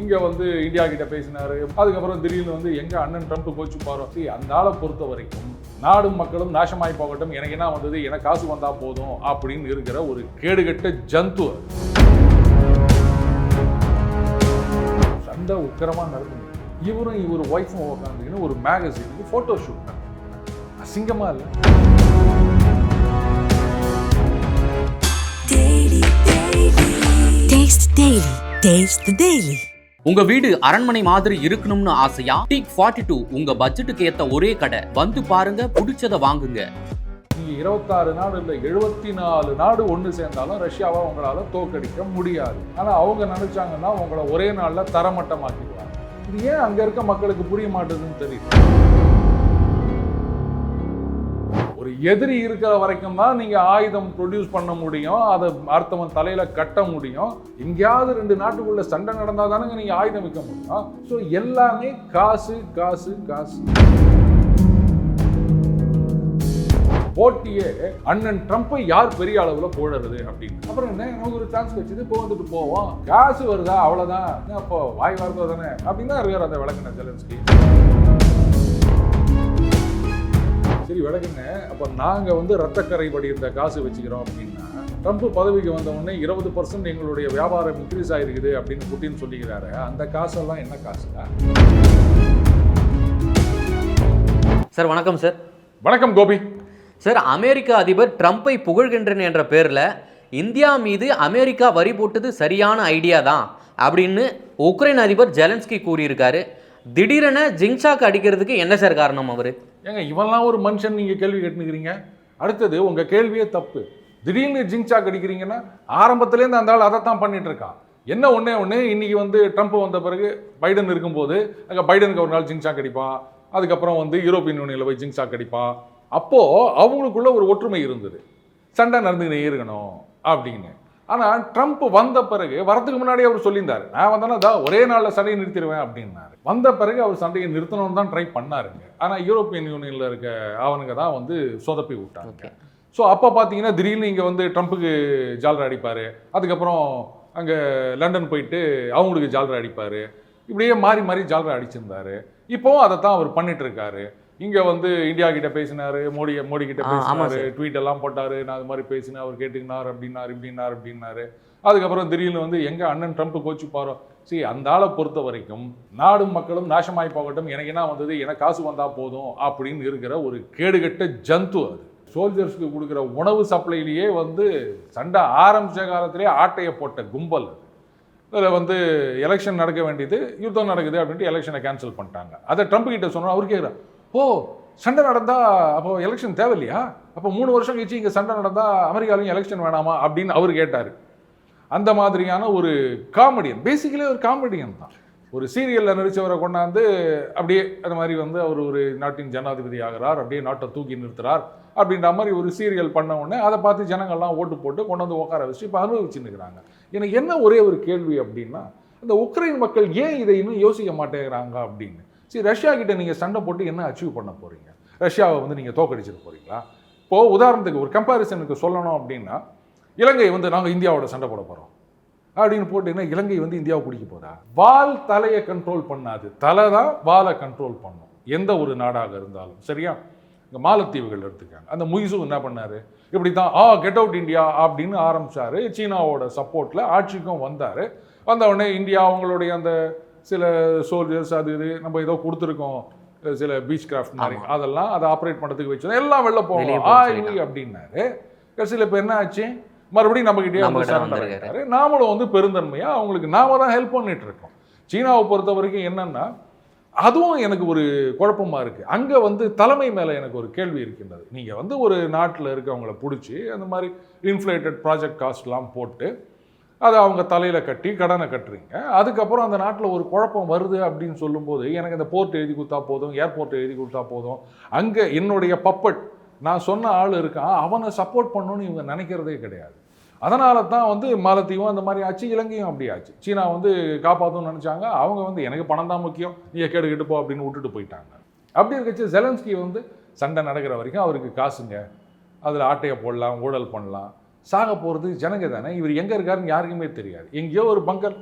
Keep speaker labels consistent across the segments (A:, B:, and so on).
A: இங்கே வந்து இந்தியா கிட்ட பேசினாரு. அதுக்கப்புறம் திடீர்னு வந்து எங்கள் அண்ணன் ட்ரம்ப் கோச்சு பாரோ அந்த ஆளை பொறுத்த வரைக்கும் நாடும் மக்களும் நாசமாய் போகட்டும், எனக்கு என்ன வந்தது, எனக்கு காசு வந்தா போதும் அப்படின்னு இருக்கிற ஒரு கேடுகட்ட ஜந்து. சண்டை உக்கிரமா நடக்குது. இவரும் இவர் ஒய்ஃபும் உட்காந்துன்னு ஒரு மேகசினுக்கு போட்டோ ஷூட். அசிங்கமா இல்லை?
B: உங்க வீடு அரண்மனை மாதிரி இருக்கணும்னு ஆசையா? டீக் 42 உங்க பட்ஜெட்டுக்கு ஏத்த ஒரே கடை. வந்து பாருங்க, பிடிச்சத வாங்குங்க.
A: நீங்க 26 நாடு இல்ல 74 நாடு ஒண்ணு சேர்ந்தாலும் ரஷ்யாவை உங்களால தோற்கடிக்க முடியாது. ஆனா அவங்க நினைச்சாங்கன்னா உங்களை ஒரே நாள்ல தரமட்டமாக்கிடுவாங்க. இது ஏன் அங்க இருக்க மக்களுக்கு புரிய மாட்டேதுன்னு தெரியும். ஒரு எதிரி இருக்கிற வரைக்கும் தான் நீங்க ஆயுதம் ப்ரொடியூஸ் பண்ண முடியும், அதை அடுத்தவன் தலையில கட்ட முடியும். எங்கேயாவது 2 நாட்டுக்குள்ள சண்டை நடந்தா தானே நீங்க ஆயுதம் விற்க முடியும். ஸோ எல்லாமே காசு காசு காசு. போட்டியே அண்ணன் ட்ரம்ப்பை யார் பெரிய அளவுல போடுறது அப்படின்னு. அப்புறம் என்ன, நமக்கு ஒரு சான்ஸ் வச்சது, இப்போ வந்துட்டு போவோம், காசு வருதா அவ்வளவுதான், அப்போ வாய் வார்த்தை தானே அப்படின்னு தான் இருக்கார் அந்த விளக்குன ஜெலன்ஸ்கி. சரி விளக்குங்க, அப்போ நாங்கள் வந்து ரத்தக்கரை படிந்த காசு வச்சுக்கிறோம் அப்படின்னா, ட்ரம்ப் பதவிக்கு வந்த உடனே 20% எங்களுடைய வியாபாரம் இன்க்ரீஸ் ஆகிருக்குது அப்படின்னு புட்டின் சொல்லிக்கிறாரு. அந்த காசெல்லாம் என்ன காசுங்க?
B: சார் வணக்கம் சார்.
A: வணக்கம் கோபி
B: சார். அமெரிக்க அதிபர் ட்ரம்ப்பை புகழ்கின்றன என்ற பேரில் இந்தியா மீது அமெரிக்கா வரி போட்டது சரியான ஐடியா தான் அப்படின்னு உக்ரைன் அதிபர் ஜெலன்ஸ்கி கூறியிருக்காரு. திடீரென ஜிங்சாக் அடிக்கிறதுக்கு என்ன சார் காரணம்? அவரு
A: ஏங்க இவெல்லாம் ஒரு மனுஷன் நீங்க கேள்வி கேட்டுக்கிறீங்க. அடுத்தது உங்க கேள்வியே தப்பு. திடீர்னு ஜிங்சாக் அடிக்கிறீங்கன்னா ஆரம்பத்திலேருந்து அந்த ஆள் அதைத்தான் பண்ணிட்டு இருக்கான். என்ன ஒன்று இன்னைக்கு வந்து ட்ரம்ப் வந்த பிறகு பைடன் இருக்கும்போது அங்கே பைடனுக்கு ஒரு நாள் ஜிங்சாக் அடிப்பான், அதுக்கப்புறம் வந்து யூரோப்பியன் யூனியனில் போய் ஜிங்சாக் அடிப்பான். அப்போ அவங்களுக்குள்ள ஒரு ஒற்றுமை இருந்தது, சண்டை நடந்துக்கிட்டே இருக்கணும் அப்படின்னு. ஆனால் ட்ரம்ப் வந்த பிறகு, வரதுக்கு முன்னாடி அவர் சொல்லியிருந்தார், நான் வந்தேன்னா ஒரே நாளில் சண்டையை நிறுத்திடுவேன் அப்படின்னாரு. வந்த பிறகு அவர் சண்டையை நிறுத்தணும்னு தான் ட்ரை பண்ணாருங்க. ஆனால் யூரோப்பியன் யூனியனில் இருக்க அவனுங்க தான் வந்து சொதப்பி விட்டாங்க. ஸோ அப்போ பார்த்தீங்கன்னா திடீர்னு இங்கே வந்து ட்ரம்ப்புக்கு ஜாலரை அடிப்பார், அதுக்கப்புறம் அங்கே லண்டன் போயிட்டு அவங்களுக்கு ஜாலரை அடிப்பார். இப்படியே மாறி மாறி ஜாலரை அடிச்சிருந்தாரு. இப்போவும் அதை தான் அவர் பண்ணிட்டு இருக்காரு. இங்கே வந்து இந்தியா கிட்ட பேசினாரு, மோடி கிட்ட பேசினாரு, ட்வீட் எல்லாம் போட்டாரு, நான் அது மாதிரி பேசினேன், அவர் கேட்டுக்கினார் அப்படின்னாரு. அதுக்கப்புறம் திடீர்னு வந்து எங்க அண்ணன் ட்ரம்ப் கோச்சு பாரோ அந்த ஆளை பொறுத்த வரைக்கும் நாடும் மக்களும் நாசமாய் போகட்டும், எனக்கு என்ன வந்தது, எனக்கு காசு வந்தா போதும் அப்படின்னு இருக்கிற ஒரு கேடுகட்ட ஜந்து. அது சோல்ஜர்ஸ்க்கு கொடுக்குற உணவு சப்ளையிலேயே வந்து சண்டை ஆரம்பிச்ச காலத்திலே ஆட்டையை போட்ட கும்பல். அதில் வந்து எலெக்ஷன் நடக்க வேண்டியது, யுத்தம் நடக்குது அப்படின்ட்டு எலெக்ஷனை கேன்சல் பண்ணிட்டாங்க. அதை ட்ரம்ப் கிட்ட சொன்னோம். அவர் கேட்குறாரு, ஓ சண்டை நடந்தா அப்போ எலெக்ஷன் தேவையில்லையா, அப்போ 3 வருஷம் கழிச்சு இங்கே சண்டை நடந்தா அமெரிக்காலையும் எலெக்ஷன் வேணாமா அப்படின்னு அவர் கேட்டார். அந்த மாதிரியான ஒரு காமெடியன், பேசிக்கலி ஒரு காமெடியன் தான். ஒரு சீரியலில் நடித்தவரை கொண்டாந்து அப்படியே அந்த மாதிரி வந்து அவர் ஒரு நாட்டின் ஜனாதிபதி ஆகிறார், அப்படியே நாட்டை தூக்கி நிறுத்துறார் அப்படின்ற மாதிரி ஒரு சீரியல் பண்ண உடனே அதை பார்த்து ஜனங்கள்லாம் ஓட்டு போட்டு கொண்டு வந்து உட்கார வச்சு இப்போ அனுபவிச்சுன்னு இருக்கிறாங்க. எனக்கு என்ன ஒரே ஒரு கேள்வி அப்படின்னா, இந்த உக்ரைன் மக்கள் ஏன் இதை இன்னும் யோசிக்க மாட்டேங்கிறாங்க அப்படின்னு. சரி, ரஷ்யா கிட்ட நீங்கள் சண்டை போட்டு என்ன அச்சீவ் பண்ண போகிறீங்க? ரஷ்யாவை வந்து நீங்கள் தோக்கடிச்சிட போகிறீங்களா? இப்போது உதாரணத்துக்கு ஒரு கம்பேரிசனுக்கு சொல்லணும் அப்படின்னா, இலங்கை வந்து நாங்கள் இந்தியாவோட சண்டை போட போகிறோம் அப்படின்னு போட்டிங்கன்னா இலங்கை வந்து இந்தியாவை பிடிக்க போதா? வால் தலையை கண்ட்ரோல் பண்ணாது, தலை தான் வாலை கண்ட்ரோல் பண்ணும் எந்த ஒரு நாடாக இருந்தாலும். சரியா? இங்கே மாலத்தீவுகள் எடுத்துக்காங்க. அந்த முய்சு என்ன பண்ணார், இப்படி தான் கெட் அவுட் இந்தியா அப்படின்னு ஆரம்பித்தார். சீனாவோட சப்போர்ட்டில் ஆட்சிக்கும் வந்தார். வந்த உடனே இந்தியா அவங்களுடைய அந்த சில சோல்ஜர்ஸ் அது இது நம்ம ஏதோ கொடுத்துருக்கோம், சில பீச் கிராஃப்ட் மாதிரி, அதெல்லாம் அதை ஆப்ரேட் பண்ணுறதுக்கு வச்சு எல்லாம் வெளில போகணும் அப்படின்னாரு. கடைசியில் இப்போ என்ன ஆச்சு, மறுபடியும் நம்மகிட்டே நாமளும் வந்து பெருந்தன்மையா அவங்களுக்கு நாம தான் ஹெல்ப் பண்ணிட்டு இருக்கோம். சீனாவை பொறுத்த வரைக்கும் என்னன்னா, அதுவும் எனக்கு ஒரு குழப்பமா இருக்கு. அங்க வந்து தலைமை மேல எனக்கு ஒரு கேள்வி இருக்கின்றது. நீங்க வந்து ஒரு நாட்டில் இருக்கவங்களை பிடிச்சி அந்த மாதிரி இன்ஃப்ளேட்டட் ப்ராஜெக்ட் காஸ்ட்லாம் போட்டு அதை அவங்க தலையில் கட்டி கடனை கட்டுறீங்க. அதுக்கப்புறம் அந்த நாட்டில் ஒரு குழப்பம் வருது அப்படின்னு சொல்லும்போது, எனக்கு இந்த போர்ட் எழுதி கொடுத்தா போதும், ஏர்போர்ட் எழுதி கொடுத்தா போதும், அங்கே என்னுடைய பப்பட் நான் சொன்ன ஆள் இருக்கான், அவனை சப்போர்ட் பண்ணணும்னு இவங்க நினைக்கிறதே கிடையாது. அதனால தான் வந்து மாலத்தீவும் அந்த மாதிரி ஆச்சு, இலங்கையும் அப்படி ஆச்சு. சீனா வந்து காப்பாற்றணும்னு நினச்சாங்க, அவங்க வந்து எனக்கு பணம் தான் முக்கியம், நீ கேடு கெட்டுப்போ அப்படின்னு விட்டுட்டு போயிட்டாங்க. அப்படி இருக்கச்சு ஜெலன்ஸ்கி வந்து சண்டை நடக்கிற வரைக்கும் அவருக்கு காசுங்க, அதில் ஆட்டையை போடலாம், ஊழல் பண்ணலாம், சாக போகிறது ஜனங்க தானே. இவர் எங்கே இருக்காருன்னு யாருக்குமே தெரியாது. எங்கேயோ ஒரு பங்கர்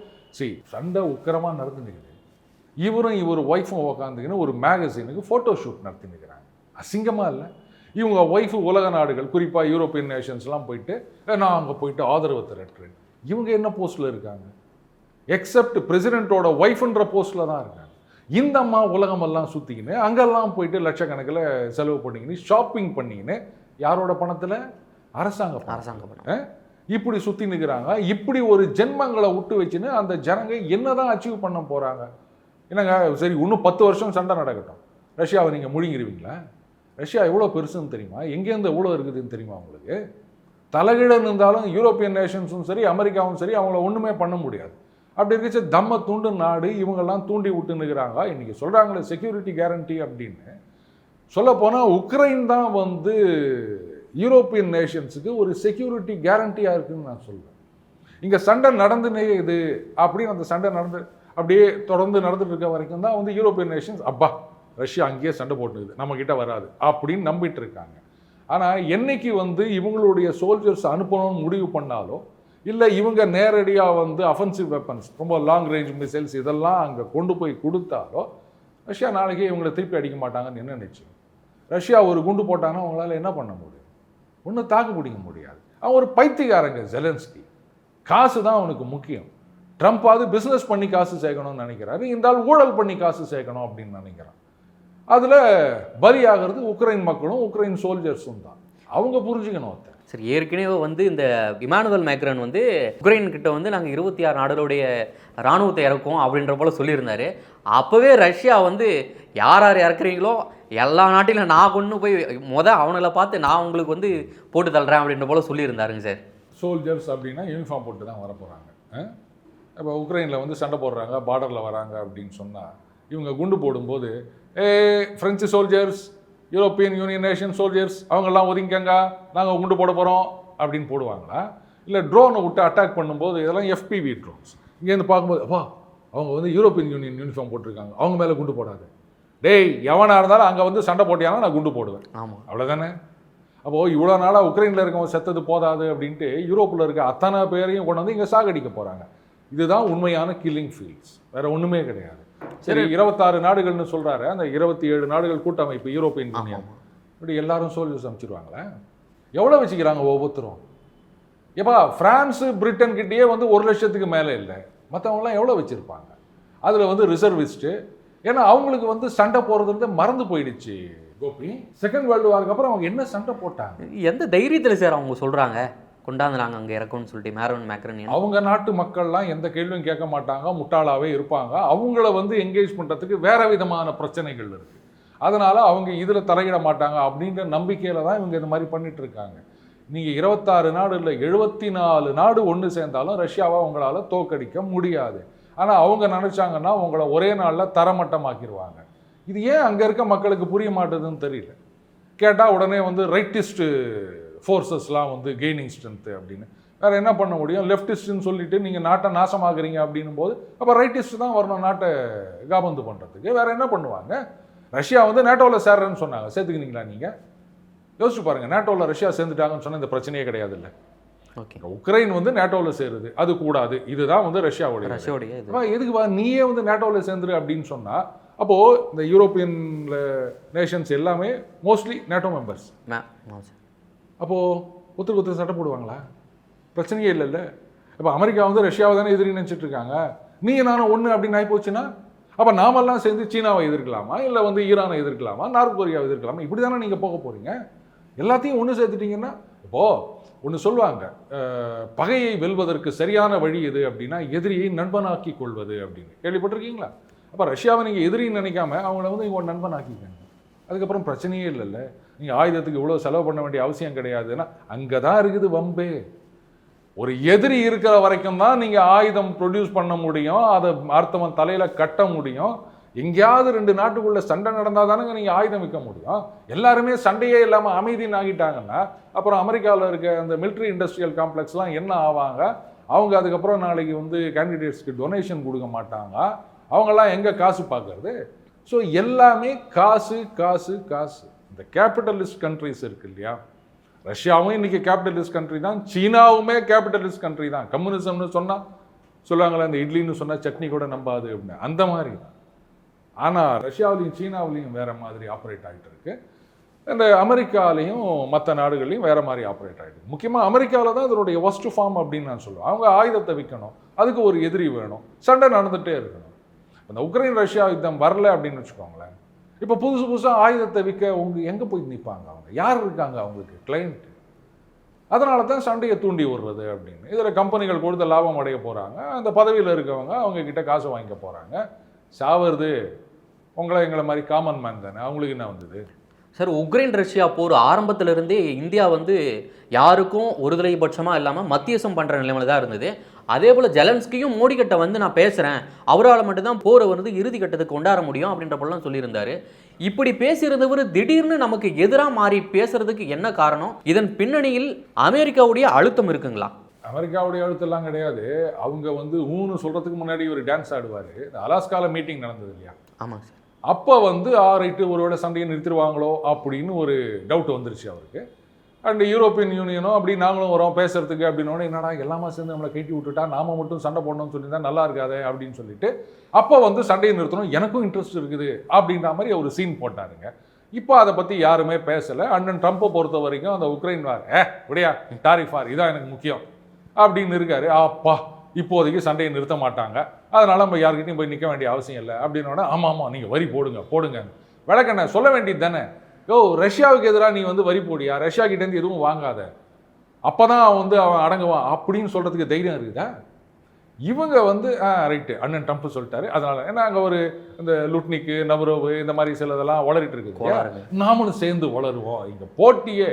A: சண்டை உக்கிரமாக நடந்துனுக்குது. இவரும் இவர் ஒய்ஃபும் உக்காந்துக்கின்னு ஒரு மேகசினுக்கு ஃபோட்டோ ஷூட் நடத்தினுக்கிறாங்க. அசிங்கமாக இல்லை? இவங்க ஒய்ஃபு உலக நாடுகள், குறிப்பாக யூரோப்பியன் நேஷன்ஸ்லாம் போயிட்டு நான் அங்கே போயிட்டு ஆதரவு திரட்டுறேன். இவங்க என்ன போஸ்ட்டில் இருக்காங்க? எக்ஸப்ட் பிரசிடென்ட்டோட ஒய்ஃப்ன்ற போஸ்ட்டில் தான் இருக்காங்க. இந்த அம்மா உலகமெல்லாம் சுற்றிக்கின்னு அங்கெல்லாம் போயிட்டு லட்சக்கணக்கில் செலவு பண்ணிக்கின்னு ஷாப்பிங் பண்ணிக்கின்னு யாரோட பணத்தில்? அரசாங்க பணம். இப்படி சுற்றி நிற்கிறாங்க. இப்படி ஒரு ஜென்மங்களை விட்டு வச்சுன்னு அந்த ஜனங்க என்னதான் அச்சீவ் பண்ண போகிறாங்க? என்னங்க சரி, இன்னும் 10 வருஷம் சண்டை நடக்கட்டும், ரஷ்யாவை நீங்கள் முழுங்கிடுவீங்களா? ரஷ்யா எவ்வளோ பெருசுன்னு தெரியுமா? எங்கேருந்து எவ்வளோ இருக்குதுன்னு தெரியுமா உங்களுக்கு? தலைகீழன்னு இருந்தாலும் யூரோப்பியன் நேஷன்ஸும் சரி அமெரிக்காவும் சரி அவங்கள ஒன்றுமே பண்ண முடியாது. அப்படி இருந்துச்சு தம்ம தூண்டு நாடு இவங்கெல்லாம் தூண்டி விட்டுன்னுக்கிறாங்க. இன்றைக்கி சொல்கிறாங்களே செக்யூரிட்டி கேரண்டி அப்படின்னு. சொல்லப்போனால் உக்ரைன் தான் வந்து யூரோப்பியன் நேஷன்ஸுக்கு ஒரு செக்யூரிட்டி கேரண்டியாக இருக்குதுன்னு நான் சொல்லுவேன். இங்கே சண்டை நடந்துனே இது அப்படின்னு அந்த சண்டை அப்படியே தொடர்ந்து நடந்துட்டு இருக்க வரைக்கும் தான் வந்து யூரோப்பியன் நேஷன்ஸ் அப்பா ரஷ்யா அங்கேயே சண்டை போட்டுக்குது, நம்மக்கிட்ட வராது அப்படின்னு நம்பிட்டு இருக்காங்க. ஆனால் என்னைக்கு வந்து இவங்களுடைய சோல்ஜர்ஸ் அனுப்பணும்னு முடிவு பண்ணாலோ, இல்லை இவங்க நேரடியாக வந்து அஃபென்சிவ் வெப்பன்ஸ், ரொம்ப லாங் ரேஞ்ச் மிசைல்ஸ் இதெல்லாம் அங்கே கொண்டு போய் கொடுத்தாலோ, ரஷ்யா நாளைக்கே இவங்களை திருப்பி அடிக்க மாட்டாங்கன்னு என்ன நிச்சயம்? ரஷ்யா ஒரு குண்டு போட்டாங்கன்னா அவங்களால என்ன பண்ண முடியும்? ஒன்றும் தாக்கு பிடிக்க முடியாது. அவன் ஒரு பைத்தியக்காரங்க ஜெலன்ஸ்கி. காசு தான் அவனுக்கு முக்கியம். ட்ரம்ப்பாவது பிஸ்னஸ் பண்ணி காசு சேர்க்கணும்னு நினைக்கிறாரு, இந்த ஆள் ஊழல் பண்ணி காசு சேர்க்கணும் அப்படின்னு நினைக்கிறான். அதில் பலியாகிறது உக்ரைன் மக்களும் உக்ரைன் சோல்ஜர்ஸும் தான். அவங்க புரிஞ்சுக்கணும்.
B: சரி, ஏற்கனவே வந்து இந்த இமானுவல் மேக்ரன் வந்து உக்ரைன் கிட்ட வந்து நாங்கள் 26 நாடுகளுடைய இராணுவத்தை இறக்குவோம் அப்படின்ற போல சொல்லியிருந்தாரு. அப்போவே ரஷ்யா வந்து யார் யார் இறக்குறீங்களோ எல்லா நாட்டிலும் நான் கொண்டு போய் அவங்கள பார்த்து நான் உங்களுக்கு வந்து போட்டு தள்ளுறேன் அப்படின்ற போல சொல்லியிருந்தாருங்க சார்.
A: சோல்ஜர்ஸ் அப்படின்னா யூனிஃபார்ம் போட்டு தான் வரப்போகிறாங்க. இப்போ உக்ரைனில் வந்து சண்டை போடுறாங்க, பார்டரில் வராங்க அப்படின்னு சொன்னால் இவங்க குண்டு போடும்போது French soldiers, European union nation soldiers அவங்கெல்லாம் ஒதுங்கிக்கங்க, நாங்கள் குண்டு போட போகிறோம் அப்படின்னு போடுவாங்களா? இல்லை ட்ரோனை விட்டு அட்டாக் பண்ணும்போது இதெல்லாம் FPV ட்ரோன்ஸ் இங்கேருந்து பார்க்கும்போது அப்பா அவங்க வந்து யூரோப்பியன் யூனியன் யூனிஃபார்ம் போட்டிருக்காங்க, அவங்க மேலே குண்டு போடாது, டேய் எவனாக இருந்தாலும் அங்கே வந்து சண்டை போட்டியானா நான் குண்டு போடுவேன்.
B: ஆமாம்,
A: அவ்வளோதானே. அப்போது இவ்வளோ நாளாக உக்ரைனில் இருக்கவங்க செத்தது போதாது அப்படின்ட்டு யூரோப்பில் இருக்க அத்தனை பேரையும் கொண்டு வந்து இங்கே சாகடிக்க போகிறாங்க. இதுதான் உண்மையான கில்லிங் ஃபீல்ட்ஸ், வேறு ஒன்றுமே கிடையாது. சரி, 26 நாடுகள்னு சொல்கிறாரு, அந்த 27 நாடுகள் கூட்டமைப்பு யூரோப்பியன் யூனியன், இப்படி எல்லாரும் சோல்ஜர்ஸ் அமைச்சிருவாங்களே? எவ்வளோ வச்சுக்கிறாங்க ஒவ்வொருத்தரும்? எப்பா ஃப்ரான்ஸு பிரிட்டன் கிட்டேயே வந்து 1 லட்சத்துக்கு மேலே இல்லை, மற்றவங்களாம் எவ்வளோ வச்சுருப்பாங்க? அதில் வந்து ரிசர்விஸ்ட்டு, ஏன்னா அவங்களுக்கு வந்து சண்டை போகிறதுலேருந்து மறந்து போயிடுச்சு கோபி. செகண்ட் வேர்ல்டு வாருக்கு அப்புறம் அவங்க என்ன சண்டை போட்டாங்க?
B: எந்த தைரியத்தில் சார் அவங்க சொல்கிறாங்க கொண்டாந்து நாங்கள் அங்கே இறக்கும்னு சொல்லிட்டு மேரன் மேக்ரன்?
A: அவங்க நாட்டு மக்கள்லாம் எந்த கேள்வியும் கேட்க மாட்டாங்க, முட்டாளாகவே இருப்பாங்க. அவங்கள வந்து என்கேஜ் பண்ணுறதுக்கு வேறு விதமான பிரச்சனைகள் இருக்குது, அதனால் அவங்க இதில் தலையிட மாட்டாங்க அப்படின்ற நம்பிக்கையில் தான் இவங்க இந்த மாதிரி பண்ணிட்டு இருக்காங்க. நீங்கள் 26 நாடு இல்லை 74 நாடு ஒன்று சேர்ந்தாலும் ரஷ்யாவை அவங்களால தோற்கடிக்க முடியாது. ஆனால் அவங்க நினச்சாங்கன்னா உங்களை ஒரே நாளில் தரமட்டமாக்கிடுவாங்க. இது ஏன் அங்கே இருக்க மக்களுக்கு புரிய மாட்டேதுன்னு தெரியல. கேட்டால் உடனே வந்து ரைட்டிஸ்ட்டு ஃபோர்ஸஸ்லாம் வந்து கெய்னிங் ஸ்ட்ரென்த்து அப்படின்னு. வேறு என்ன பண்ண முடியும்? லெஃப்டிஸ்ட்டுன்னு சொல்லிட்டு நீங்கள் நாட்டை நாசமாக்குறீங்க அப்படின்னும் போது அப்போ ரைட்டிஸ்ட் தான் வரணும் நாட்டை காபந்து பண்ணுறதுக்கு. வேறு என்ன பண்ணுவாங்க? ரஷ்யா வந்து நேட்டோவில் சேர்றேன்னு சொன்னாங்க, சேர்த்துக்கினீங்களா நீங்கள்? யோசிச்சு பாருங்கள், நேட்டோவில் ரஷ்யா சேர்ந்துட்டாங்கன்னு சொன்னால் இந்த பிரச்சனையே கிடையாது. இல்லை,
B: ஓகே,
A: உக்ரைன் வந்து நேட்டோவில் சேருது, அது கூடாது, இதுதான் வந்து ரஷ்யாவுடைய. எதுக்கு நீயே வந்து நேட்டோவில் சேர்ந்துரு அப்படின்னு சொன்னால் அப்போது இந்த யூரோப்பியன் நேஷன்ஸ் எல்லாமே மோஸ்ட்லி நேட்டோ மெம்பர்ஸ். அப்போது ஒருத்தருக்கு சட்டை போடுவாங்களா? பிரச்சனையே இல்லைல்ல. இப்போ அமெரிக்கா வந்து ரஷ்யாவை தானே எதிரி நினச்சிட்டு இருக்காங்க. நீங்கள் நானும் ஒன்று அப்படின்னு ஆகி போச்சுன்னா அப்போ நாமெல்லாம் சேர்ந்து சீனாவை எதிர்க்கலாமா, இல்லை வந்து ஈரானை எதிர்க்கலாமா, நார்த் கொரியாவை எதிர்க்கலாமா? இப்படி தானே நீங்கள் போக போகிறீங்க. எல்லாத்தையும் ஒன்று சேர்த்துட்டிங்கன்னா இப்போது ஒன்று சொல்லுவாங்க, பகையை வெல்வதற்கு சரியான வழி எது அப்படின்னா எதிரியை நண்பனாக்கி கொள்வது அப்படின்னு. கேள்விப்பட்டிருக்கீங்களா? அப்போ ரஷ்யாவை நீங்கள் எதிரின்னு நினைக்காம அவங்கள வந்து இவங்க நண்பனாக்கிக்கங்க, அதுக்கப்புறம் பிரச்சனையே இல்லைல்ல. நீங்கள் ஆயுதத்துக்கு இவ்வளோ செலவு பண்ண வேண்டிய அவசியம் கிடையாதுன்னா அங்கே தான் இருக்குது வம்பே. ஒரு எதிரி இருக்கிற வரைக்கும் தான் நீங்கள் ஆயுதம் ப்ரொடியூஸ் பண்ண முடியும், அதை அர்த்தம் தலையில் கட்ட முடியும். எங்கேயாவது 2 நாட்டுக்குள்ளே சண்டை நடந்தால் தானேங்க நீங்கள் ஆயுதம் விற்க முடியும். எல்லாருமே சண்டையே இல்லாமல் அமைதின்னு ஆகிட்டாங்கன்னா அப்புறம் அமெரிக்காவில் இருக்க அந்த மிலிட்ரி இண்டஸ்ட்ரியல் காம்ப்ளெக்ஸ்லாம் என்ன ஆவாங்க? அவங்க அதுக்கப்புறம் நாளைக்கு வந்து கேண்டிடேட்ஸ்க்கு டொனேஷன் கொடுக்க மாட்டாங்க. அவங்கெல்லாம் எங்கே காசு பார்க்கறது? ஸோ எல்லாமே காசு காசு காசு. இந்த கேபிட்டலிஸ்ட் கண்ட்ரிஸ் இருக்கு இல்லையா, ரஷ்யாவும் இன்றைக்கி கேபிட்டலிஸ்ட் கண்ட்ரி தான், சீனாவுமே கேபிட்டலிஸ்ட் கண்ட்ரி தான். கம்யூனிசம்னு சொன்னால் சொல்லுவாங்களே அந்த இட்லின்னு சொன்னால் சட்னி கூட நம்பாது அப்படின்னு, அந்த மாதிரி தான். ஆனால் ரஷ்யாவிலையும் சீனாவிலையும் வேறு மாதிரி ஆப்ரேட் ஆகிட்டு இருக்கு. இந்த அமெரிக்காலையும் மற்ற நாடுகள்லையும் வேறு மாதிரி ஆப்ரேட் ஆகிட்டு. முக்கியமாக அமெரிக்காவில் தான் இதனுடைய ஒஸ்ட் ஃபார்ம் அப்படின்னு நான் சொல்லுவேன். அவங்க ஆயுதத்தை விற்கணும், அதுக்கு ஒரு எதிரி வேணும், சண்டை நடந்துகிட்டே இருக்கணும். இந்த உக்ரைன் ரஷ்யா யுத்தம் வரல அப்படின்னு வச்சுக்கோங்களேன், இப்போ புதுசாக ஆயுதத்தை விற்க எங்கே போய் நிற்பாங்க? அவங்க யார் இருக்காங்க அவங்களுக்கு கிளைண்ட்? அதனால தான் சண்டையை தூண்டி விடுறது அப்படின்னு. இதில் கம்பெனிகள் கொடுத்த லாபம் அடைய போகிறாங்க, அந்த பதவியில் இருக்கவங்க அவங்க கிட்ட காசு வாங்கிக்க போகிறாங்க. சாவது எங்களை மாதிரி காமன் மேன் தானே, அவங்களுக்கு என்ன வந்தது?
B: சார், உக்ரைன் ரஷ்யா போர் ஆரம்பத்திலிருந்தே இந்தியா வந்து யாருக்கும் ஒருதலைபட்சமாக இல்லாமல் மத்தியசம் பண்ணுற நிலைமையில் தான் இருந்தது. அதே போல் ஜெலன்ஸ்கியும் மோடி கிட்ட வந்து நான் பேசுகிறேன், அவரால் மட்டும்தான் போரை வந்து இறுதி கட்டத்துக்கு கொண்டாட முடியும் அப்படின்ற போலாம் சொல்லியிருந்தார். இப்படி பேசியிருந்தவர் திடீர்னு நமக்கு எதிராக மாறி பேசுறதுக்கு என்ன காரணம்? இதன் பின்னணியில் அமெரிக்காவுடைய அழுத்தம் இருக்குங்களா?
A: அமெரிக்காவுடைய அழுத்தம்லாம் கிடையாது. அவங்க வந்து ஊன்னு சொல்கிறதுக்கு முன்னாடி ஒரு டான்ஸ் ஆடுவார். அலாஸ்காவில் மீட்டிங் நடந்தது இல்லையா?
B: ஆமாங்க சார்.
A: அப்போ வந்து ரைட்டு ஒருவேளை சண்டையை நிறுத்திடுவாங்களோ அப்படின்னு ஒரு டவுட் வந்துருச்சு அவருக்கு. அண்ட் யூரோப்பியன் யூனியனோ அப்படி நாங்களும் வரோம் பேசுறதுக்கு அப்படின்னோடனே, என்னடா எல்லாமே சேர்ந்து நம்மளை கட்டி விட்டுட்டா நாம மட்டும் சண்டை போடணும்னு சொல்லியிருந்தா நல்லா இருக்காது அப்படின்னு சொல்லிட்டு அப்போ வந்து சண்டையை நிறுத்தணும், எனக்கும் இன்ட்ரெஸ்ட் இருக்குது அப்படின்ற மாதிரி ஒரு சீன் போட்டாருங்க. இப்போ அதை பற்றி யாருமே பேசலை. அண்ணன் ட்ரம்ப்பை பொறுத்த வரைக்கும் அந்த உக்ரைன் வார் விடையா டாரிஃபார் இதான் எனக்கு முக்கியம் அப்படின்னு இருக்காரு. அப்பா இப்போதைக்கு சண்டையை நிறுத்த மாட்டாங்க, அதனால நம்ம யாருக்கிட்டையும் போய் நிற்க வேண்டிய அவசியம் இல்லை அப்படின்னோடனே, ஆமாம் நீங்கள் வரி போடுங்க விளக்கண்ண சொல்ல வேண்டியது தானே. ரஷ்யாவுக்கு எதிராக நீ வந்து வரி போடியா, ரஷ்யா கிட்டேருந்து எதுவும் வாங்காத, அப்போ தான் வந்து அவன் அடங்குவான் அப்படின்னு சொல்கிறதுக்கு தைரியம் இருக்குதா? இவங்க வந்து ரைட்டு அண்ணன் ட்ரம்ப் சொல்லிட்டாரு, அதனால ஏன்னா அங்கே ஒரு இந்த லுட்னிக்கு நவரோவு இந்த மாதிரி சிலதெல்லாம் வளரிட்டு இருக்குது, நாமளும் சேர்ந்து வளருவோம். இங்கே போட்டியே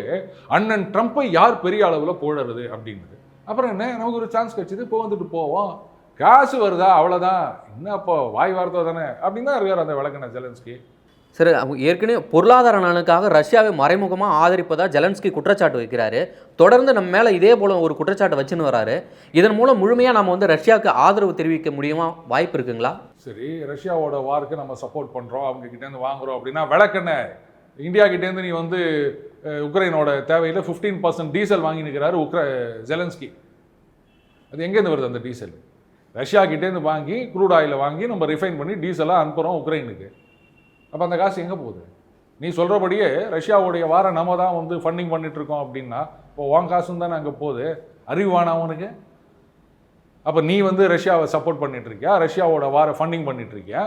A: அண்ணன் ட்ரம்ப்பை யார் பெரிய அளவில் போடுறது அப்படின்றது. அப்புறம் என்ன, நமக்கு ஒரு சான்ஸ் கிடைச்சிது, இப்போ வந்துட்டு போவோம், காசு வருதா அவ்வளோதான், என்ன அப்போ வாய் வார்த்தை தானே அப்படின்னு தான் இருக்கார் அந்த விளக்கண ஜெலன்ஸ்கி.
B: சார், ஏற்கனவே பொருளாதார நலனுக்காக ரஷ்யாவை மறைமுகமாக ஆதரிப்பதா ஜெலன்ஸ்கி குற்றச்சாட்டு வைக்கிறாரு. தொடர்ந்து நம்ம மேலே இதே போல ஒரு குற்றச்சாட்டை வச்சுன்னு வராரு. இதன் மூலம் முழுமையாக நம்ம வந்து ரஷ்யாவுக்கு ஆதரவு தெரிவிக்க முடியுமா, வாய்ப்பு இருக்குங்களா?
A: சரி, ரஷ்யாவோட வாருக்கு நம்ம சப்போர்ட் பண்ணுறோம், அவங்க கிட்டேருந்து வாங்குறோம் அப்படின்னா விளக்கென்ன, இந்தியா கிட்டேருந்து நீ வந்து உக்ரைனோட தேவையில் 15% டீசல் வாங்கி நிற்கிறாரு ஜெலன்ஸ்கி. அது எங்கேருந்து வருது அந்த டீசல்? ரஷ்யா கிட்டேருந்து வாங்கி க்ரூட் ஆயிலை வாங்கி நம்ம ரிஃபைன் பண்ணி டீசலாக அனுப்புகிறோம் உக்ரைனுக்கு. அப்போ அந்த காசு எங்கே போகுது? நீ சொல்கிறபடியே ரஷ்யாவுடைய வார நம்ம தான் வந்து ஃபண்டிங் பண்ணிகிட்ருக்கோம் அப்படின்னா இப்போ உன் காசும் தானே அங்கே போகுது. அறிவானா அவனுக்கு? அப்போ நீ வந்து ரஷ்யாவை சப்போர்ட் பண்ணிகிட்ருக்கியா, ரஷ்யாவோட வார ஃபண்டிங் பண்ணிகிட்ருக்கியா?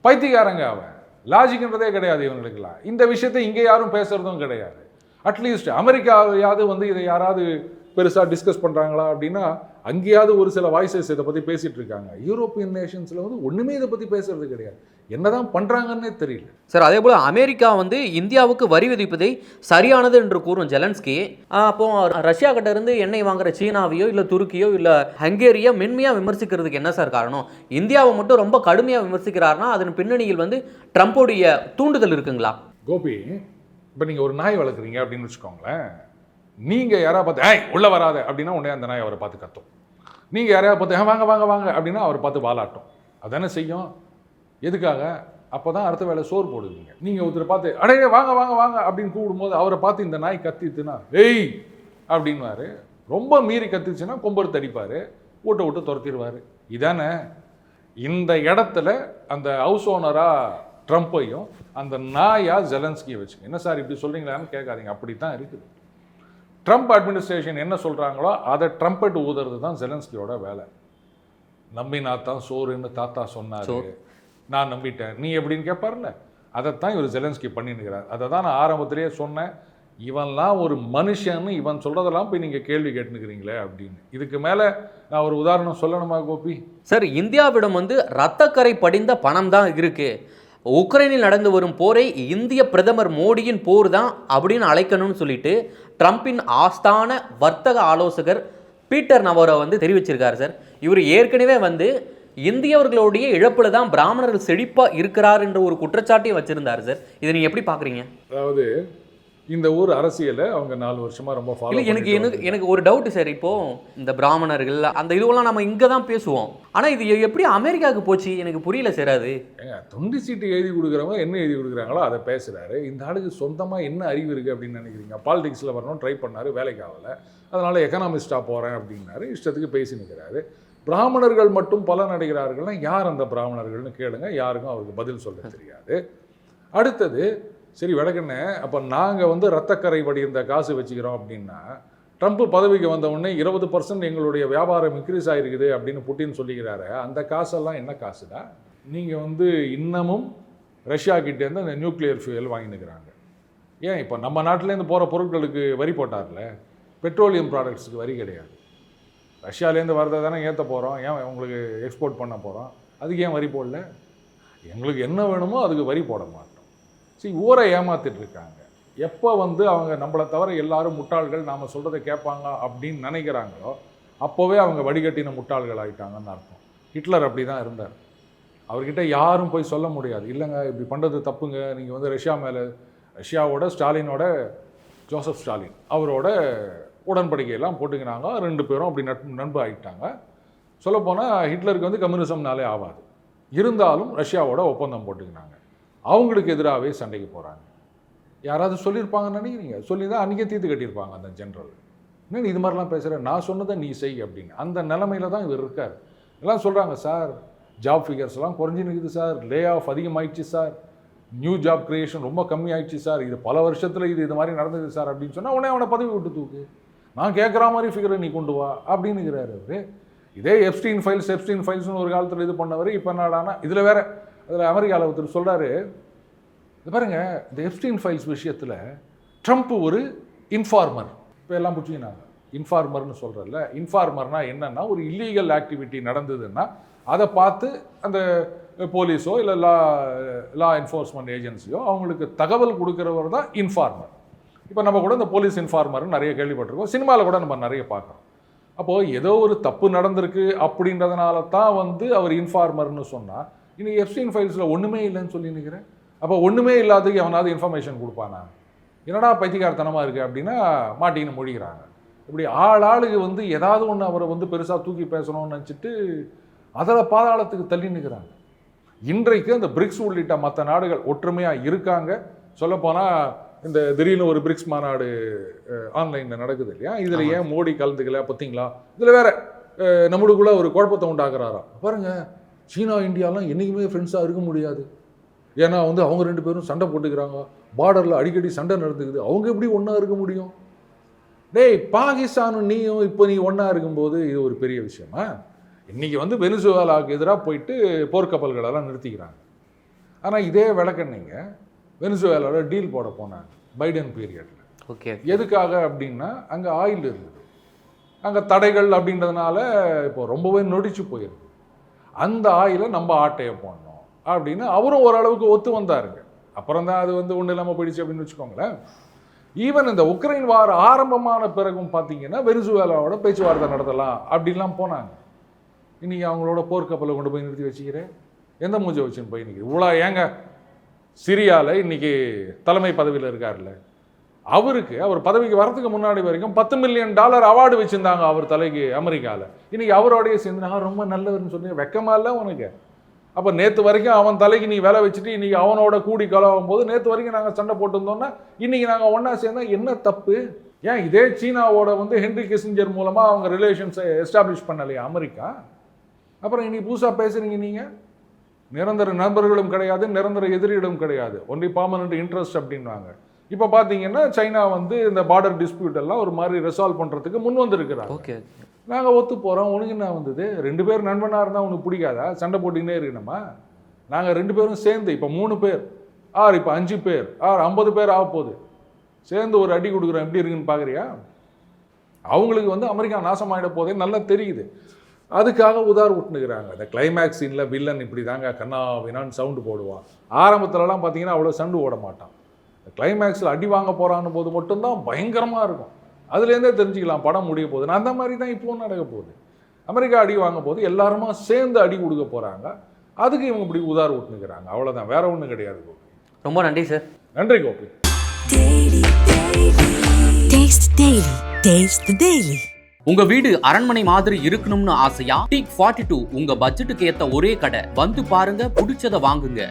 A: பைத்தியக்காரங்க அவன். லாஜிக்ன்றதே கிடையாது இவங்களுக்கெல்லாம். இந்த விஷயத்தை இங்கே யாரும் பேசுகிறதும் கிடையாது. அட்லீஸ்ட் அமெரிக்காவையாவது வந்து இதை யாராவது பெருசாக டிஸ்கஸ் பண்ணுறாங்களா அப்படின்னா அங்கேயாவது ஒரு சில வாய்ஸஸ் இதை பற்றி பேசிகிட்டு இருக்காங்க. யூரோப்பியன் நேஷன்ஸில் வந்து ஒன்றுமே இதை பற்றி பேசுறது கிடையாது. என்னதான் பண்ணுறாங்கன்னே தெரியல
B: சார். அதே போல் அமெரிக்கா வந்து இந்தியாவுக்கு வரி விதிப்பதை சரியானது என்று கூறும் ஜெலன்ஸ்கி, அப்போ ரஷ்யா கிட்ட இருந்து எண்ணெய் வாங்குற சீனாவையோ இல்லை துருக்கியோ இல்லை ஹங்கேரியோ மென்மையாக விமர்சிக்கிறதுக்கு என்ன சார் காரணம்? இந்தியாவை மட்டும் ரொம்ப கடுமையாக விமர்சிக்கிறாருன்னா அதன் பின்னணியில் வந்து ட்ரம்ப்போடைய தூண்டுதல் இருக்குங்களா?
A: கோபி, இப்போ நீங்கள் ஒரு நாய் வளர்க்குறீங்க அப்படின்னு வச்சுக்கோங்களேன். நீங்கள் யாராவது பார்த்து உள்ளே வராத அப்படின்னா உடனே அந்த நாய் அவரை பார்த்து கத்தும். நீங்கள் யாரையாவது பார்த்து வாங்க வாங்க வாங்க அப்படின்னா அவரை பார்த்து வாலாட்டும். அதானே செய்யும். எதுக்காக? அப்போ தான் அடுத்த வேலை சோறு போடுவீங்க. நீங்கள் ஒருத்தரை பார்த்து அடையே வாங்க வாங்க வாங்க அப்படின்னு கூப்பிடும்போது அவரை பார்த்து இந்த நாய் கத்திட்டுனா ஏய் அப்படின்வாரு. ரொம்ப மீறி கத்திச்சுன்னா கொம்பெடுத்து அடிப்பார், வீட்டை விட்டு துரத்திடுவார். இதானே இந்த இடத்துல அந்த ஹவுஸ் ஓனராக ட்ரம்ப்பையும் அந்த நாயா ஜெலன்ஸ்கியை வச்சுங்க. என்ன சார் இப்படி சொல்கிறீங்களான்னு கேட்காதீங்க, அப்படி தான் இருக்குது. ட்ரம்ப் அட்மினிஸ்ட்ரேஷன் என்ன சொல்கிறாங்களோ அதை ட்ரம்பெட் ஊதுறது தான் ஜெலன்ஸ்கியோட வேலை. நம்பினா தான் சோறுன்னு தாத்தா சொன்னார், நான் நம்பிட்டேன், நீ எப்படின்னு கேட்பார்ல, அதைத்தான் இவர் ஜெலன்ஸ்கி பண்ணினுக்கிறார். அதை தான் நான் ஆரம்பத்திலேயே சொன்னேன், இவன்லாம் ஒரு மனுஷன்னு இவன் சொல்கிறதெல்லாம் போய் நீங்கள் கேள்வி கேட்டுனுக்கிறீங்களே அப்படின்னு. இதுக்கு மேலே நான் ஒரு உதாரணம் சொல்லணுமா கோபி?
B: சார், இந்தியாவிடம் வந்து இரத்தக்கரை படிந்த பணம் தான் இருக்குது. உக்ரைனில் நடந்து வரும் போரை இந்திய பிரதமர் மோடியின் போர் தான் அப்படின்னு அழைக்கணும்னு சொல்லிட்டு ட்ரம்பின் ஆஸ்தான வர்த்தக ஆலோசகர் பீட்டர் நவாரோ வந்து தெரிவிச்சிருக்காரு சார். இவர் ஏற்கனவே வந்து இந்தியவர்களுடைய இழப்பில் தான் பிராமணர்கள் செழிப்பாக இருக்கிறார் என்ற ஒரு குற்றச்சாட்டையும் வச்சிருந்தார் சார். இதை நீங்கள் எப்படி பார்க்குறீங்க?
A: அதாவது இந்த ஊர் அரசியலை அவங்க 4 வருஷமாக ரொம்ப ஃபாலோ
B: இல்லை, எனக்கு ஒரு டவுட்டு சார். இப்போது இந்த பிராமணர்கள் அந்த இதுவெல்லாம் நம்ம இங்கே தான் பேசுவோம், ஆனால் இது எப்படி அமெரிக்காவுக்கு போச்சு எனக்கு புரியல சார். அது
A: தொண்டி சீட்டு எழுதி கொடுக்குறவங்க என்ன எழுதி கொடுக்குறாங்களோ அதை பேசுகிறாரு. இந்த ஆளுக்கு சொந்தமாக என்ன அறிவு இருக்குது அப்படின்னு நினைக்கிறீங்க? பாலிடிக்ஸில் வரணும் ட்ரை பண்ணார், வேலைக்கு ஆகலை, அதனால் எக்கனாமிஸ்டாக போகிறேன் அப்படின்னாரு, இஷ்டத்துக்கு பேசி நிற்கிறாரு. பிராமணர்கள் மட்டும் பலன் அடைகிறார்கள்னா யார் அந்த பிராமணர்கள்னு கேளுங்க, யாருக்கும் அவருக்கு பதில் சொல்ல தெரியாது. அடுத்தது, சரி விளக்குன்னு, அப்போ நாங்கள் வந்து ரத்தக்கரை வடிந்த காசு வச்சுக்கிறோம் அப்படின்னா, ட்ரம்ப் பதவிக்கு வந்த உடனே 20% எங்களுடைய வியாபாரம் இன்க்ரீஸ் ஆகிருக்குது அப்படின்னு புட்டின் சொல்லிக்கிறாரு. அந்த காசெல்லாம் என்ன காசுடா? நீங்கள் வந்து இன்னமும் ரஷ்யா கிட்டேருந்து அந்த நியூக்ளியர் ஃபியூயல் வாங்கினுக்கிறாங்க. ஏன் இப்போ நம்ம நாட்டிலேருந்து போகிற பொருட்களுக்கு வரி போட்டார்ல, பெட்ரோலியம் ப்ராடக்ட்ஸுக்கு வரி கிடையாது. ரஷ்யாலேருந்து வரதை தானே ஏற்ற போகிறோம், ஏன் உங்களுக்கு எக்ஸ்போர்ட் பண்ண போகிறோம், அதுக்கு ஏன் வரி போடல? எங்களுக்கு என்ன வேணுமோ அதுக்கு வரி போட மாட்டோம். சரி, ஊரை ஏமாத்திட்டு இருக்காங்க. எப்போ வந்து அவங்க நம்மளை தவிர எல்லாரும் முட்டாள்கள், நாம் சொல்கிறத கேட்பாங்க அப்படின்னு நினைக்கிறாங்களோ அப்போவே அவங்க வடிகட்டின முட்டாள்கள் ஆகிட்டாங்கன்னு அர்த்தம். ஹிட்லர் அப்படி தான் இருந்தார். அவர்கிட்ட யாரும் போய் சொல்ல முடியாது, இல்லைங்க இப்படி பண்ணுறது தப்புங்க, நீங்கள் வந்து ரஷ்யா மேலே, ரஷ்யாவோட ஸ்டாலினோட, ஜோசப் ஸ்டாலின் அவரோட உடன்படிக்கையெல்லாம் போட்டுக்கினாங்க. 2 பேரும் அப்படி நண்பு ஆகிட்டாங்க. சொல்லப்போனால் ஹிட்லருக்கு வந்து கம்யூனிசம்னாலே ஆகாது, இருந்தாலும் ரஷ்யாவோட ஒப்பந்தம் போட்டுக்கினாங்க. அவங்களுக்கு எதிராகவே சண்டைக்கு போகிறாங்க. யாராவது சொல்லியிருப்பாங்கன்னு நினைக்கிறீங்க? சொல்லி தான் அன்றைக்கே தீர்த்து கட்டியிருப்பாங்க அந்த ஜென்ரல். என்ன இது மாதிரிலாம் பேசுகிறேன், நான் சொன்னதை நீ செய் அப்படின்னு. அந்த நிலைமையில தான் இவர் இருக்கார். எல்லாம் சொல்கிறாங்க, சார் ஜாப் ஃபிகர்ஸ்லாம் குறைஞ்சி நிற்குது சார், லே ஆஃப் அதிகமாகிடுச்சு சார், நியூ ஜாப் கிரியேஷன் ரொம்ப கம்மி ஆயிடுச்சு சார், இது பல வருஷத்தில் இது மாதிரி நடந்தது சார் அப்படின்னு சொன்னால் உடனே அவனை பதவி விட்டு தூக்கு, நான் கேட்குற மாதிரி ஃபிகரை நீ கொண்டு வா அப்படின்னுங்கிறாரு அவர். இதே எப்ஸ்டீன் ஃபைல்ஸ்னு ஒரு காலத்தில் இது பண்ணவர், இப்போ என்னடானா இதில் வேறு, அதில் அமெரிக்காவில் ஒருத்தர் சொல்கிறாரு, இது பாருங்க, இந்த எப்ஸ்டீன் ஃபைல்ஸ் விஷயத்தில் ட்ரம்ப் ஒரு இன்ஃபார்மர். இப்போ எல்லாம் பிடிச்சிங்கன்னாங்க இன்ஃபார்மர்னு சொல்கிறல்ல, இன்ஃபார்மர்னா என்னென்னா, ஒரு இல்லீகல் ஆக்டிவிட்டி நடந்ததுன்னா அதை பார்த்து அந்த போலீஸோ இல்லை லா என்ஃபோர்ஸ்மெண்ட் ஏஜென்சியோ அவங்களுக்கு தகவல் கொடுக்குறவர் தான் இன்ஃபார்மர். இப்போ நம்ம கூட இந்த போலீஸ் இன்ஃபார்மர்னு நிறைய கேள்விப்பட்டிருக்கோம், சினிமாவில் கூட நம்ம நிறைய பார்க்குறோம். அப்போது ஏதோ ஒரு தப்பு நடந்திருக்கு அப்படின்றதுனால தான் வந்து அவர் இன்ஃபார்மர்னு சொன்னால், இன்னைக்கு எப்ஸ்டீன் ஃபைல்ஸில் ஒன்றுமே இல்லைன்னு சொல்லி நிற்கிறேன். அப்போ ஒன்றுமே இல்லாததுக்கு எவனாவது இன்ஃபர்மேஷன் கொடுப்பானா? என்னடா பைத்தியக்காரத்தனமாக இருக்குது அப்படின்னா மாட்டின்னு மொழிகிறாங்க. இப்படி ஆளுக்கு வந்து ஏதாவது ஒன்று அவரை வந்து பெருசாக தூக்கி பேசணும்னு நினச்சிட்டு அதில் பாதாளத்துக்கு தள்ளி நிற்கிறாங்க. இன்றைக்கு அந்த பிரிக்ஸ் உள்ளிட்ட மற்ற நாடுகள் ஒற்றுமையாக இருக்காங்க. சொல்லப்போனால் இந்த திடீர்னு ஒரு பிரிக்ஸ் மாநாடு ஆன்லைனில் நடக்குது இல்லையா, இதில் ஏன் மோடி கலந்துக்கல பார்த்தீங்களா? இதில் வேற நம்மளுக்குள்ள ஒரு குழப்பத்தை உண்டாக்குறாராம். பாருங்கள், சீனா இந்தியாலாம் என்றைக்குமே ஃப்ரெண்ட்ஸாக இருக்க முடியாது, ஏன்னா வந்து அவங்க 2 பேரும் சண்டை போட்டுக்கிறாங்க, பார்டரில் அடிக்கடி சண்டை நடந்துக்குது, அவங்க எப்படி ஒன்றா இருக்க முடியும்? டேய், பாகிஸ்தானும் நீயும் இப்போ நீ ஒன்றா இருக்கும்போது இது ஒரு பெரிய விஷயமா? இன்றைக்கி வந்து வெனிசுவேலாவுக்கு எதிராக போயிட்டு போர்க்கப்பல்களெல்லாம் நிறுத்திக்கிறாங்க. ஆனால் இதே விளக்கண்ணீங்க வெனிசுவேலாவோட டீல் போட போனாங்க பைடன் பீரியடில்.
B: ஓகே,
A: எதுக்காக அப்படின்னா அங்கே ஆயில் இருந்தது, அங்கே தடைகள் அப்படின்றதுனால இப்போ ரொம்பவே நொடிச்சு போயிருக்கு. அந்த ஆயிலை நம்ம ஆட்டையை போடணும் அப்படின்னு அவரும் ஓரளவுக்கு ஒத்து வந்தாருங்க. அப்புறம் தான் அது வந்து ஒன்றும் இல்லாமல் போயிடுச்சு அப்படின்னு வச்சுக்கோங்களேன். ஈவன் இந்த உக்ரைன் வார் ஆரம்பமான பிறகும் பார்த்தீங்கன்னா வெனிசுவேலாவோட பேச்சுவார்த்தை நடத்தலாம் அப்படின்லாம் போனாங்க. இன்றைக்கி அவங்களோட போர்க்கப்பலை கொண்டு போய் நிறுத்தி வச்சுக்கிறேன், எந்த மூஞ்சை வச்சுன்னு போய் நிற்கிது? இவ்வளோ ஏங்க சிரியாவில் இன்றைக்கி தலைமை பதவியில் இருக்கார்ல, அவருக்கு அவர் பதவிக்கு வரதுக்கு முன்னாடி வரைக்கும் $10 மில்லியன் அவார்டு வச்சுருந்தாங்க அவர் தலைக்கு அமெரிக்காவில். இன்றைக்கி அவரோடைய சேர்ந்து நான் ரொம்ப நல்லவர்னு சொல்லி வெக்கமா இல்லை உனக்கு? அப்போ நேற்று வரைக்கும் அவன் தலைக்கு நீ வேலை வச்சுட்டு இன்றைக்கி அவனோட கூடி கலவும் போது நேற்று வரைக்கும் நாங்கள் சண்டை போட்டுருந்தோன்னா இன்றைக்கி நாங்கள் ஒன்றா சேர்ந்தா என்ன தப்பு? ஏன் இதே சீனாவோட வந்து ஹென்ரி கிஸிஞ்சர் மூலமாக அவங்க ரிலேஷன்ஸை எஸ்டாப்ளிஷ் பண்ணலையா அமெரிக்கா? அப்புறம் இன்னைக்கு புதுசாக பேசுகிறீங்க நீங்கள். நிரந்தர நண்பர்களும் கிடையாது, நிரந்தர எதிரிகளும் கிடையாது, ஒன்லி பர்மனன்ட் இன்ட்ரெஸ்ட் அப்படின்வாங்க. இப்போ பார்த்தீங்கன்னா சைனா வந்து இந்த பார்டர் டிஸ்பியூட் எல்லாம் ஒரு மாதிரி ரெசால்வ் பண்ணுறதுக்கு முன் வந்திருக்கிறாங்க.
B: ஓகே,
A: நாங்கள் ஒத்து போகிறோம், உனக்கு என்ன வந்தது? 2 பேர் நண்பனாக இருந்தால் உனக்கு பிடிக்காதா? சண்டை போட்டின்னே இருக்கணுமா? நாங்கள் 2 பேரும் சேர்ந்து இப்போ 3 பேர் ஆர் இப்போ 5 பேர் ஆர் 50 பேர் ஆக போகுது, சேர்ந்து ஒரு அடி கொடுக்குறோம், எப்படி இருக்குன்னு பார்க்குறியா? அவங்களுக்கு வந்து அமெரிக்கா நாசமாயிட போதே நல்லா தெரியுது. அதுக்காக உதார் விட்டுனுக்கிறாங்க. இந்த கிளைமேக்ஸ் சீனில் வில்லன் இப்படி தாங்க கண்ணா வினான்னு சவுண்டு போடுவான். ஆரம்பத்துலலாம் பார்த்தீங்கன்னா அவ்வளோ சண்டு ஓட மாட்டான். கிளைமேக்ஸில் அடி வாங்க போகிறான்னு போது மட்டும்தான் பயங்கரமாக இருக்கும். அதுலேருந்தே தெரிஞ்சுக்கலாம் படம் முடிய போகுது. நான் அந்த மாதிரி தான் இப்போவும் நடக்க போகுது. அமெரிக்கா அடி வாங்க போது எல்லாருமா சேர்ந்து அடி கொடுக்க போகிறாங்க. அதுக்கு இவங்க இப்படி உதார் விட்டுனுக்கிறாங்க. அவ்வளோதான், வேற ஒன்றும் கிடையாது கோபி.
B: ரொம்ப நன்றி சார்.
A: நன்றி கோபி.
B: உங்க வீடு அரண்மனை மாதிரி இருக்கணும்னு ஆசையா? டீக் 42 உங்க பட்ஜெட்டுக்கு ஏத்த ஒரே கடை. வந்து பாருங்க, பிடிச்சத வாங்குங்க.